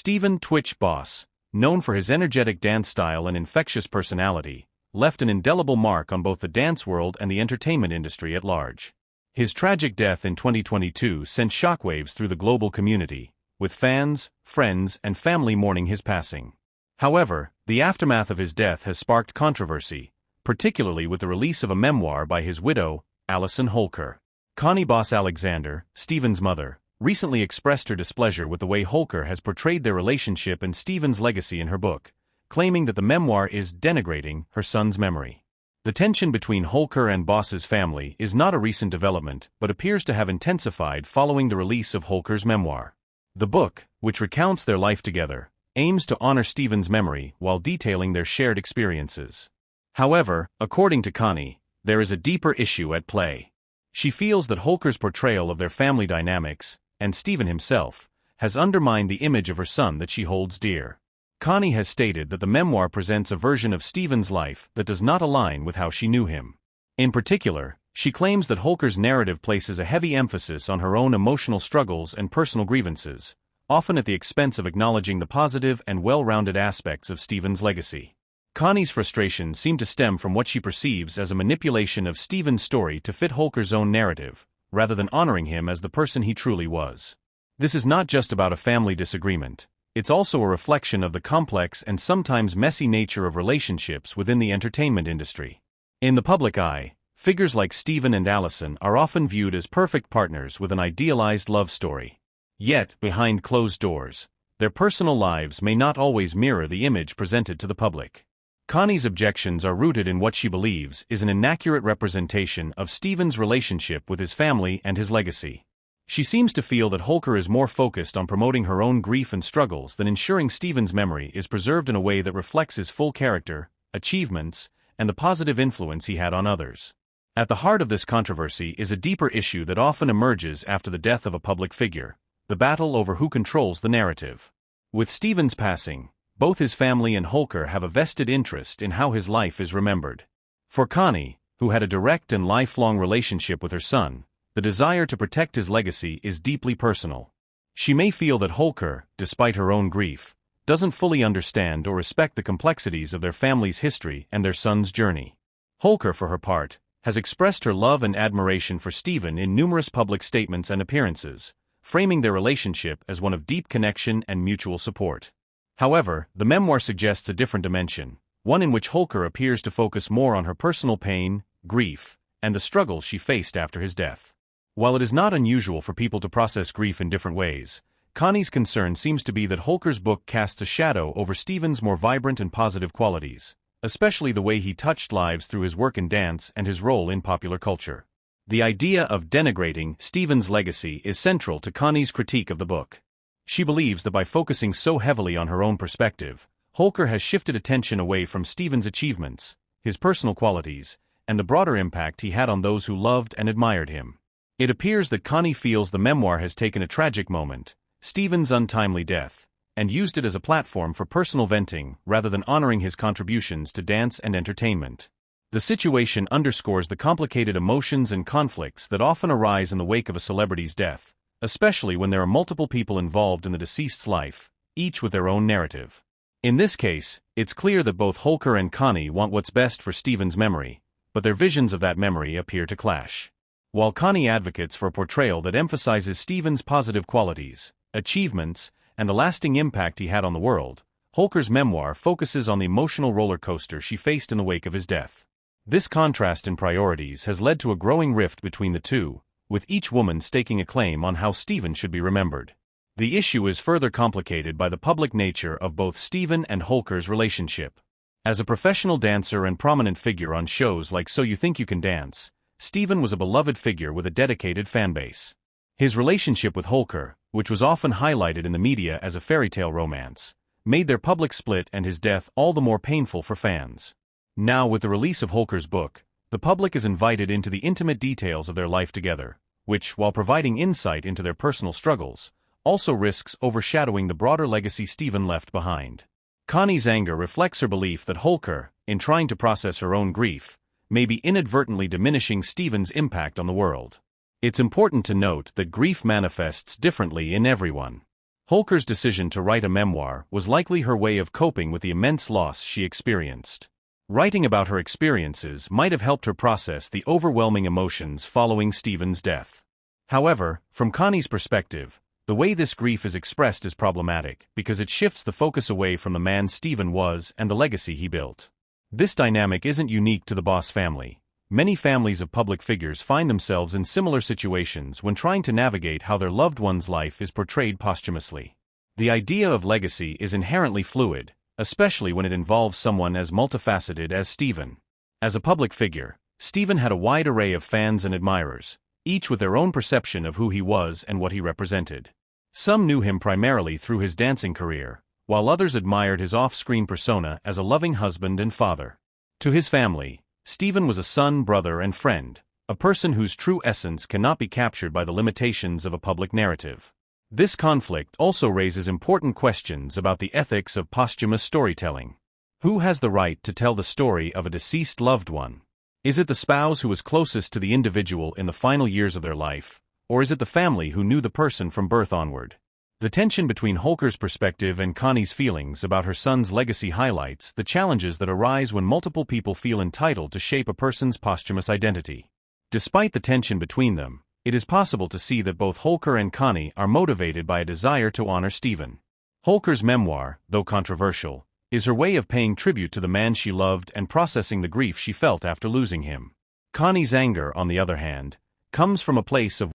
Steven "tWitch" Boss, known for his energetic dance style and infectious personality, left an indelible mark on both the dance world and the entertainment industry at large. His tragic death in 2022 sent shockwaves through the global community, with fans, friends, and family mourning his passing. However, the aftermath of his death has sparked controversy, particularly with the release of a memoir by his widow, Allison Holker. Connie Boss Alexander, Steven's mother, recently expressed her displeasure with the way Holker has portrayed their relationship and Steven's legacy in her book, claiming that the memoir is denigrating her son's memory. The tension between Holker and Boss's family is not a recent development but appears to have intensified following the release of Holker's memoir. The book, which recounts their life together, aims to honor Steven's memory while detailing their shared experiences. However, according to Connie, there is a deeper issue at play. She feels that Holker's portrayal of their family dynamics, and Steven himself, has undermined the image of her son that she holds dear. Connie has stated that the memoir presents a version of Steven's life that does not align with how she knew him. In particular, she claims that Holker's narrative places a heavy emphasis on her own emotional struggles and personal grievances, often at the expense of acknowledging the positive and well-rounded aspects of Steven's legacy. Connie's frustrations seem to stem from what she perceives as a manipulation of Steven's story to fit Holker's own narrative, rather than honoring him as the person he truly was. This is not just about a family disagreement. It's also a reflection of the complex and sometimes messy nature of relationships within the entertainment industry. In the public eye, figures like Steven and Allison are often viewed as perfect partners with an idealized love story. Yet, behind closed doors, their personal lives may not always mirror the image presented to the public. Connie's objections are rooted in what she believes is an inaccurate representation of Steven's relationship with his family and his legacy. She seems to feel that Holker is more focused on promoting her own grief and struggles than ensuring Steven's memory is preserved in a way that reflects his full character, achievements, and the positive influence he had on others. At the heart of this controversy is a deeper issue that often emerges after the death of a public figure: the battle over who controls the narrative. With Steven's passing, both his family and Holker have a vested interest in how his life is remembered. For Connie, who had a direct and lifelong relationship with her son, the desire to protect his legacy is deeply personal. She may feel that Holker, despite her own grief, doesn't fully understand or respect the complexities of their family's history and their son's journey. Holker, for her part, has expressed her love and admiration for Steven in numerous public statements and appearances, framing their relationship as one of deep connection and mutual support. However, the memoir suggests a different dimension, one in which Holker appears to focus more on her personal pain, grief, and the struggles she faced after his death. While it is not unusual for people to process grief in different ways, Connie's concern seems to be that Holker's book casts a shadow over Steven's more vibrant and positive qualities, especially the way he touched lives through his work in dance and his role in popular culture. The idea of denigrating Steven's legacy is central to Connie's critique of the book. She believes that by focusing so heavily on her own perspective, Holker has shifted attention away from Steven's achievements, his personal qualities, and the broader impact he had on those who loved and admired him. It appears that Connie feels the memoir has taken a tragic moment, Steven's untimely death, and used it as a platform for personal venting rather than honoring his contributions to dance and entertainment. The situation underscores the complicated emotions and conflicts that often arise in the wake of a celebrity's death, especially when there are multiple people involved in the deceased's life, each with their own narrative. In this case, it's clear that both Holker and Connie want what's best for Steven's memory, but their visions of that memory appear to clash. While Connie advocates for a portrayal that emphasizes Steven's positive qualities, achievements, and the lasting impact he had on the world, Holker's memoir focuses on the emotional roller coaster she faced in the wake of his death. This contrast in priorities has led to a growing rift between the two, with each woman staking a claim on how Steven should be remembered. The issue is further complicated by the public nature of both Steven and Holker's relationship. As a professional dancer and prominent figure on shows like So You Think You Can Dance, Steven was a beloved figure with a dedicated fanbase. His relationship with Holker, which was often highlighted in the media as a fairy tale romance, made their public split and his death all the more painful for fans. Now, with the release of Holker's book, the public is invited into the intimate details of their life together, which, while providing insight into their personal struggles, also risks overshadowing the broader legacy Steven left behind. Connie's anger reflects her belief that Holker, in trying to process her own grief, may be inadvertently diminishing Steven's impact on the world. It's important to note that grief manifests differently in everyone. Holker's decision to write a memoir was likely her way of coping with the immense loss she experienced. Writing about her experiences might have helped her process the overwhelming emotions following Stephen's death. However, from Connie's perspective, the way this grief is expressed is problematic because it shifts the focus away from the man Stephen was and the legacy he built. This dynamic isn't unique to the Boss family. Many families of public figures find themselves in similar situations when trying to navigate how their loved one's life is portrayed posthumously. The idea of legacy is inherently fluid, especially when it involves someone as multifaceted as Stephen. As a public figure, Stephen had a wide array of fans and admirers, each with their own perception of who he was and what he represented. Some knew him primarily through his dancing career, while others admired his off-screen persona as a loving husband and father. To his family, Stephen was a son, brother, and friend, a person whose true essence cannot be captured by the limitations of a public narrative. This conflict also raises important questions about the ethics of posthumous storytelling. Who has the right to tell the story of a deceased loved one? Is it the spouse who was closest to the individual in the final years of their life, or is it the family who knew the person from birth onward? The tension between Holker's perspective and Connie's feelings about her son's legacy highlights the challenges that arise when multiple people feel entitled to shape a person's posthumous identity. Despite the tension between them, it is possible to see that both Holker and Connie are motivated by a desire to honor Stephen. Holker's memoir, though controversial, is her way of paying tribute to the man she loved and processing the grief she felt after losing him. Connie's anger, on the other hand, comes from a place of